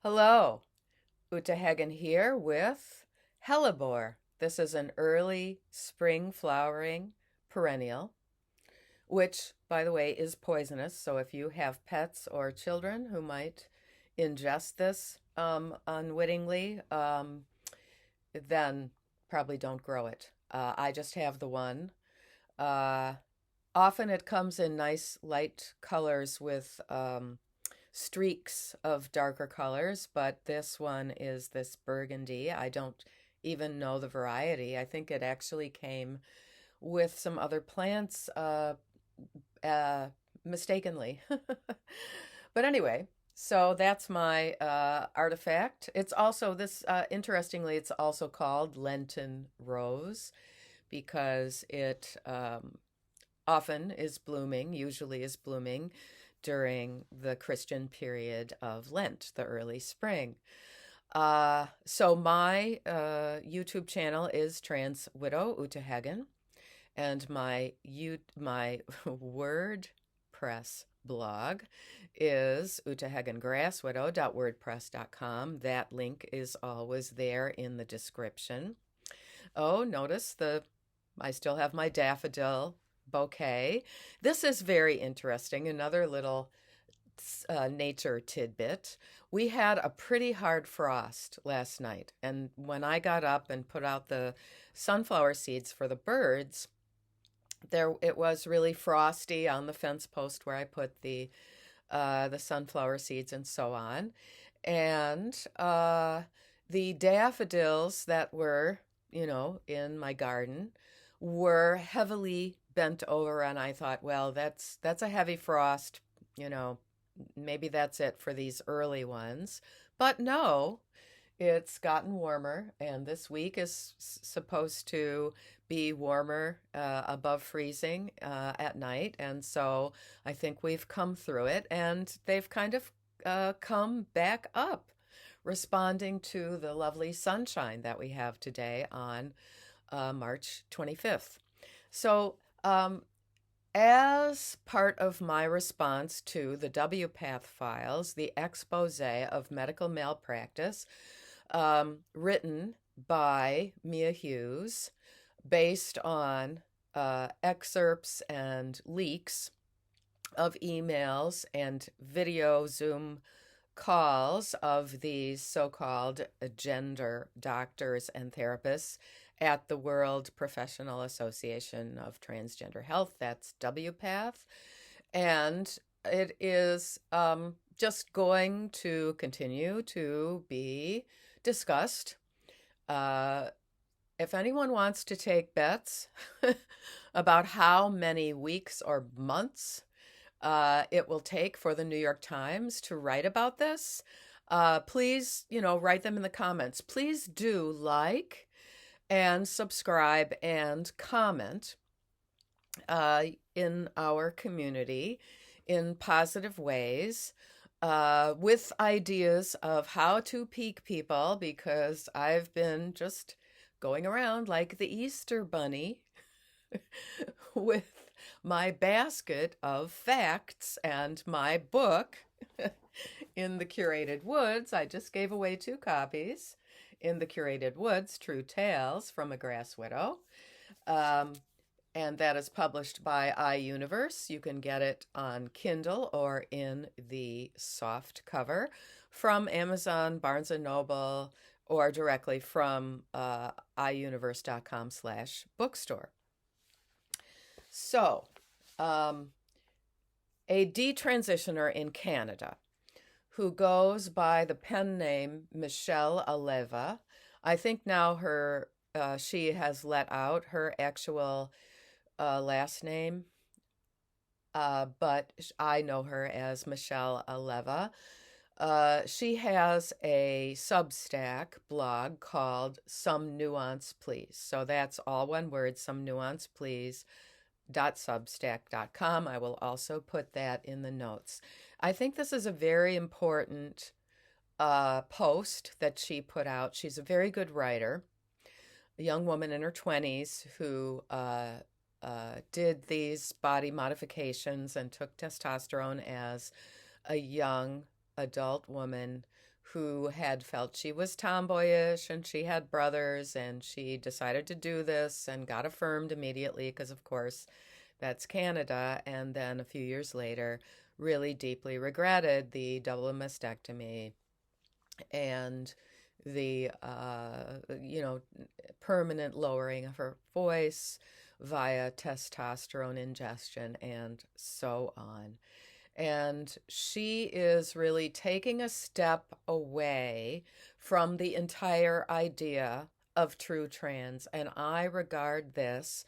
Hello, Uta Hagen here with hellebore. This is an early spring flowering perennial, which, by the way, is poisonous. So if you have pets or children who might ingest this unwittingly, then probably don't grow it. I just have the one. Uh, Often it comes in nice light colors with streaks of darker colors, but this one is this burgundy. I don't even know the variety. I think it actually came with some other plants uh, mistakenly. But anyway, so that's my artifact. It's also interestingly, it's also called Lenten rose because it often is blooming, usually is blooming during the Christian period of Lent, the early spring. So my YouTube channel is Trans Widow Uta Hagen, and my WordPress blog is utahagengrasswidow.wordpress.com. That link is always there in the description. Oh, notice I still have my daffodil bouquet. This is very interesting. Another little nature tidbit. We had a pretty hard frost last night, and when I got up and put out the sunflower seeds for the birds, there it was really frosty on the fence post where I put the sunflower seeds and so on, and the daffodils that were in my garden were heavily bent over, and I thought, well, that's a heavy frost, you know, maybe that's it for these early ones. But no, it's gotten warmer, and this week is supposed to be warmer, above freezing at night. And so I think we've come through it, and they've kind of come back up, responding to the lovely sunshine that we have today on March 25th. So, as part of my response to the WPATH files, the expose of medical malpractice, written by Mia Hughes, based on excerpts and leaks of emails and video Zoom calls of these so-called gender doctors and therapists at the World Professional Association of Transgender Health. That's WPATH. And it is just going to continue to be discussed. If anyone wants to take bets about how many weeks or months it will take for the New York Times to write about this, please, write them in the comments. Please do like and subscribe and comment in our community in positive ways, with ideas of how to peak people, because I've been just going around like the Easter Bunny with my basket of facts and my book in the Curated Woods. I just gave away 2 copies. In the Curated Woods, True Tales from a Grass Widow. And that is published by iUniverse. You can get it on Kindle or in the soft cover from Amazon, Barnes& Noble, or directly from iUniverse.com/bookstore. So, a detransitioner in Canada who goes by the pen name Michelle Aleva. I think now she has let out her actual last name, but I know her as Michelle Aleva. She has a Substack blog called Some Nuance Please. So that's all one word, Some Nuance Please. .substack.com. I will also put that in the notes. I think this is a very important post that she put out. She's a very good writer, a young woman in her 20s who did these body modifications and took testosterone as a young adult woman who had felt she was tomboyish and she had brothers, and she decided to do this and got affirmed immediately because, of course, that's Canada. And then a few years later, really deeply regretted the double mastectomy and the permanent lowering of her voice via testosterone ingestion and so on. And she is really taking a step away from the entire idea of true trans. And I regard this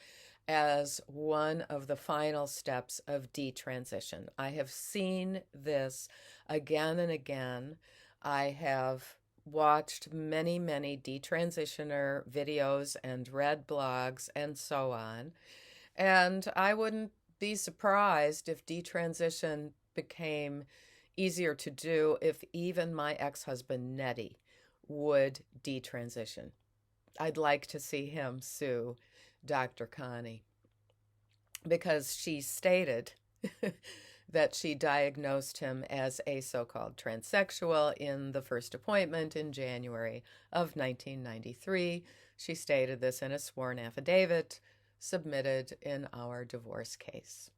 as one of the final steps of detransition. I have seen this again and again. I have watched many, many detransitioner videos and read blogs and so on. And I wouldn't be surprised if detransition became easier to do if even my ex-husband Nettie would detransition. I'd like to see him sue Dr. Connie because she stated that she diagnosed him as a so-called transsexual in the first appointment in January of 1993. She stated this in a sworn affidavit submitted in our divorce case.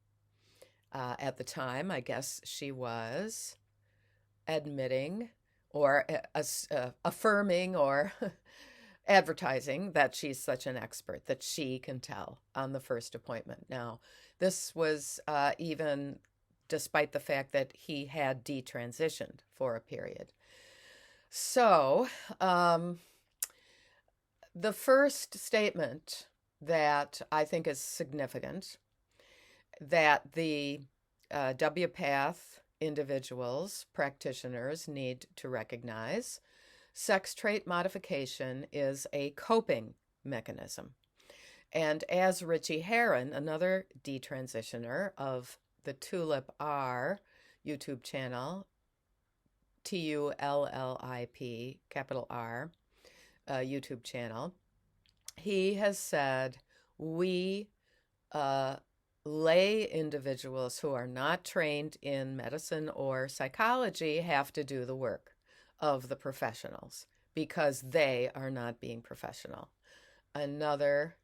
At the time, I guess she was admitting or affirming or advertising that she's such an expert that she can tell on the first appointment. Now, this was even despite the fact that he had detransitioned for a period. So, the first statement that I think is significant that the WPATH individuals, practitioners, need to recognize, sex trait modification is a coping mechanism. And as Richie Herron, another detransitioner of the Tulip R YouTube channel, TULLIP, capital R, YouTube channel, he has said, we lay individuals who are not trained in medicine or psychology have to do the work of the professionals because they are not being professional. Another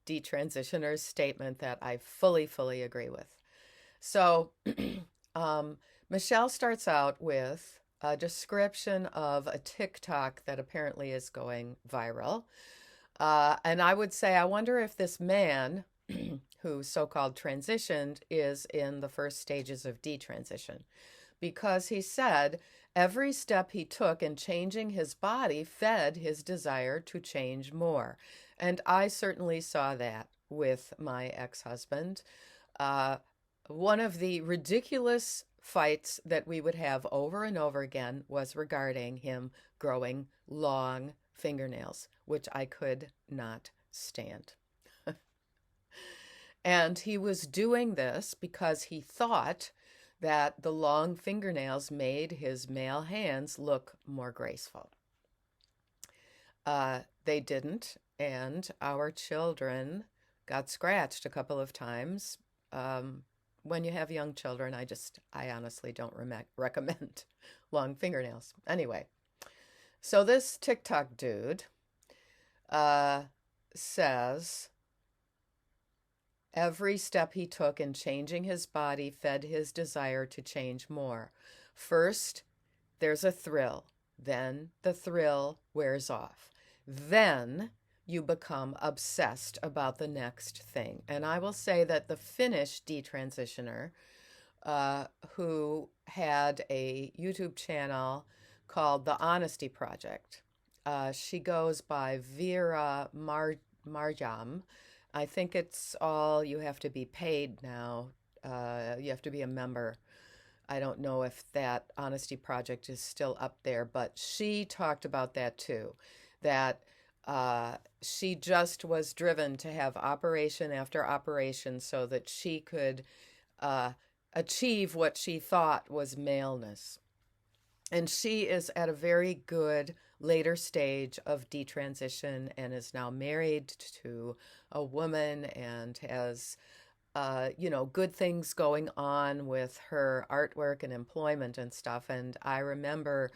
detransitioner's statement that I fully agree with. So Michelle starts out with a description of a TikTok that apparently is going viral. And I would say, I wonder if this man who so-called transitioned is in the first stages of detransition, because he said every step he took in changing his body fed his desire to change more. And I certainly saw that with my ex-husband. One of the ridiculous fights that we would have over and over again was regarding him growing long fingernails, which I could not stand. And he was doing this because he thought that the long fingernails made his male hands look more graceful. They didn't, and our children got scratched a couple of times. When you have young children, I honestly don't recommend long fingernails. Anyway, so this TikTok dude says every step he took in changing his body fed his desire to change more. First, there's a thrill. Then the thrill wears off. Then you become obsessed about the next thing. And I will say that the Finnish detransitioner, who had a YouTube channel called The Honesty Project, she goes by Vera Marjam. I think it's all, you have to be paid now. You have to be a member. I don't know if that Honesty Project is still up there, but she talked about that too, that she just was driven to have operation after operation so that she could achieve what she thought was maleness. And she is at a very good later stage of detransition and is now married to a woman and has, good things going on with her artwork and employment and stuff. And I remember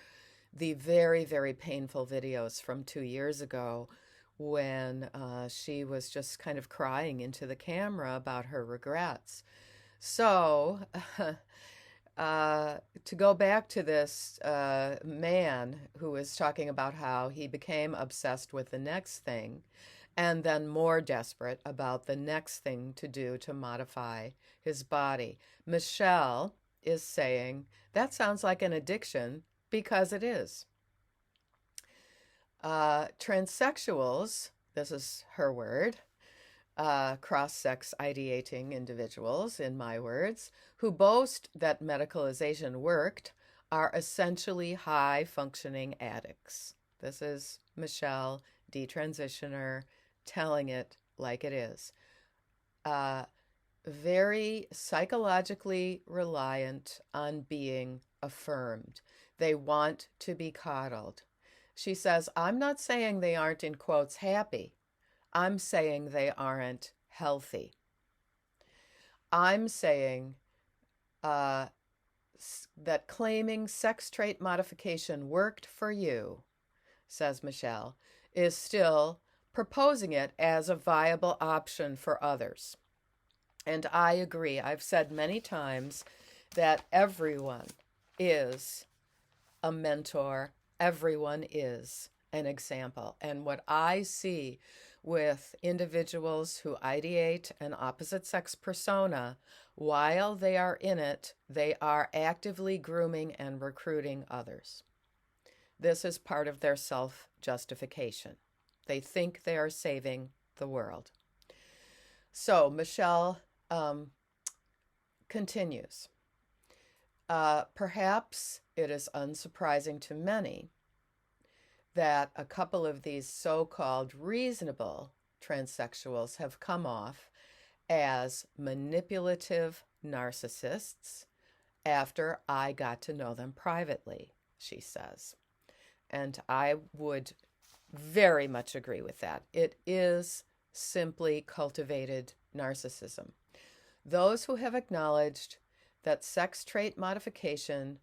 the very, very painful videos from 2 years ago when she was just kind of crying into the camera about her regrets. So, to go back to this man who was talking about how he became obsessed with the next thing and then more desperate about the next thing to do to modify his body, Michelle is saying that sounds like an addiction because it is. Transsexuals, this is her word, cross-sex ideating individuals, in my words, who boast that medicalization worked, are essentially high-functioning addicts. This is Michelle, detransitioner, telling it like it is. Very psychologically reliant on being affirmed. They want to be coddled. She says, I'm not saying they aren't, in quotes, happy. I'm saying they aren't healthy. I'm saying that claiming sex trait modification worked for you, says Michelle, is still proposing it as a viable option for others. And I agree. I've said many times that everyone is a mentor. Everyone is an example. And what I see with individuals who ideate an opposite sex persona, while they are in it, they are actively grooming and recruiting others. This is part of their self-justification. They think they are saving the world. So Michelle continues. Perhaps it is unsurprising to many that a couple of these so-called reasonable transsexuals have come off as manipulative narcissists after I got to know them privately, she says. And I would very much agree with that. It is simply cultivated narcissism. Those who have acknowledged that sex trait modification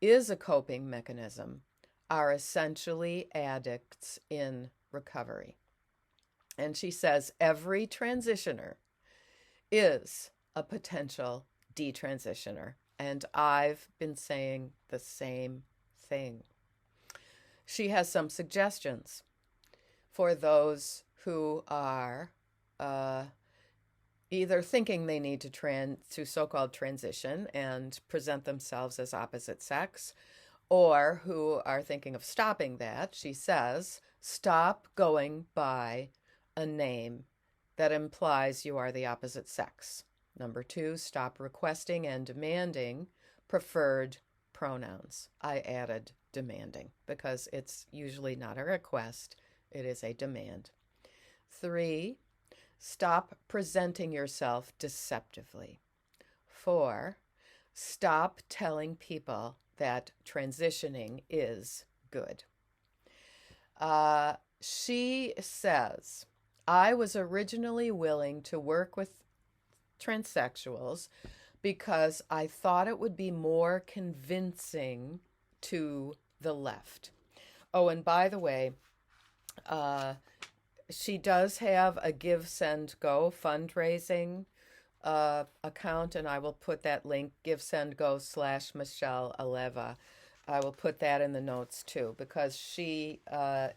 is a coping mechanism are essentially addicts in recovery. And she says every transitioner is a potential detransitioner. And I've been saying the same thing. She has some suggestions for those who are either thinking they need to so-called transition and present themselves as opposite sex, or who are thinking of stopping that. She says, stop going by a name that implies you are the opposite sex. Number 2, stop requesting and demanding preferred pronouns. I added demanding because it's usually not a request, it is a demand. 3, stop presenting yourself deceptively. 4, stop telling people that transitioning is good. She says, I was originally willing to work with transsexuals because I thought it would be more convincing to the left. Oh, and by the way, she does have a Give, Send, Go fundraising account, and I will put that link, GiveSendGo/Michelle Aleva. I will put that in the notes too, because she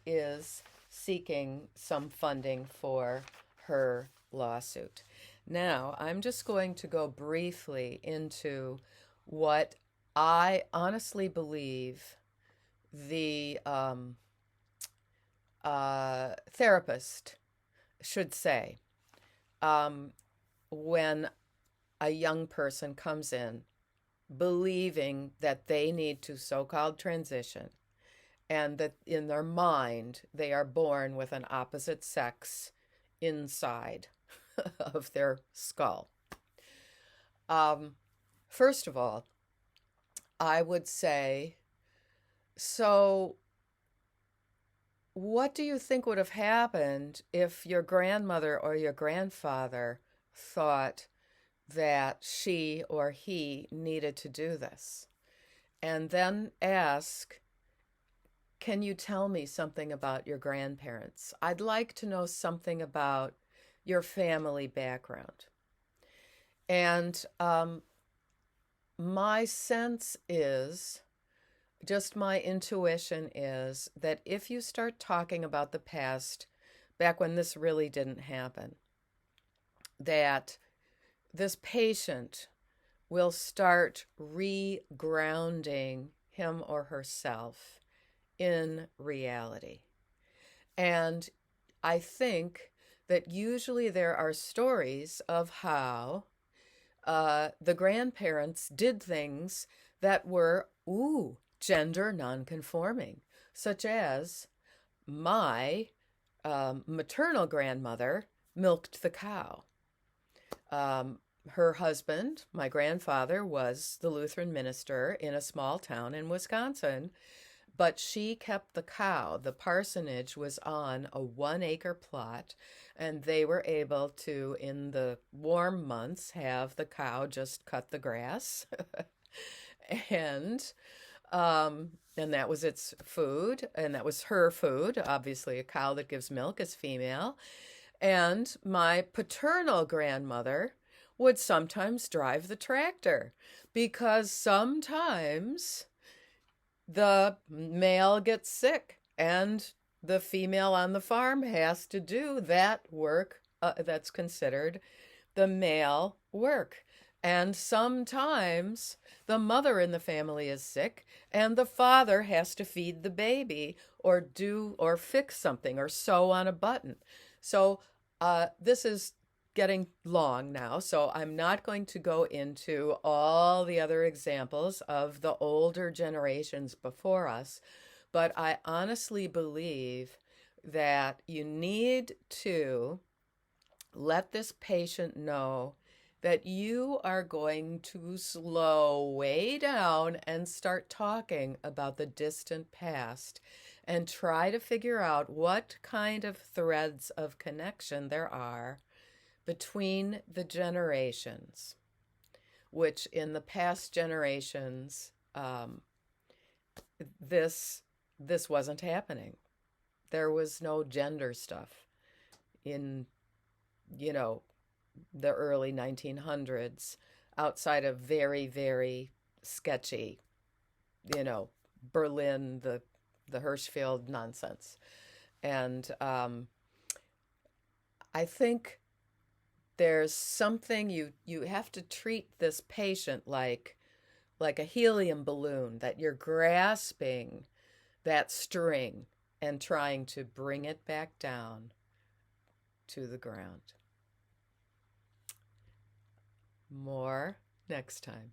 is seeking some funding for her lawsuit. Now, I'm just going to go briefly into what I honestly believe the therapist should say when a young person comes in believing that they need to so-called transition and that in their mind they are born with an opposite sex inside of their skull. First of all, I would say, so what do you think would have happened if your grandmother or your grandfather thought that she or he needed to do this? And then ask can you tell me something about your grandparents? I'd like to know something about your family background. And my sense is, just my intuition is, that if you start talking about the past, back when this really didn't happen, that this patient will start re-grounding him or herself in reality. And I think that usually there are stories of how the grandparents did things that were, gender nonconforming, such as my maternal grandmother milked the cow. Her husband, my grandfather, was the Lutheran minister in a small town in Wisconsin, but she kept the cow. The parsonage was on a 1 acre plot, and they were able to, in the warm months, have the cow just cut the grass. and and that was its food, and that was her food. Obviously, a cow that gives milk is female. And my paternal grandmother would sometimes drive the tractor because sometimes the male gets sick and the female on the farm has to do that work that's considered the male work. And sometimes the mother in the family is sick and the father has to feed the baby or do or fix something or sew on a button. So this is getting long now, so I'm not going to go into all the other examples of the older generations before us, but I honestly believe that you need to let this patient know that you are going to slow way down and start talking about the distant past and try to figure out what kind of threads of connection there are between the generations, which in the past generations, this wasn't happening. There was no gender stuff in, the early 1900s, outside of very, very sketchy, Berlin, the Hirschfeld nonsense. And I think there's something you have to treat this patient like a helium balloon, that you're grasping that string and trying to bring it back down to the ground. More next time.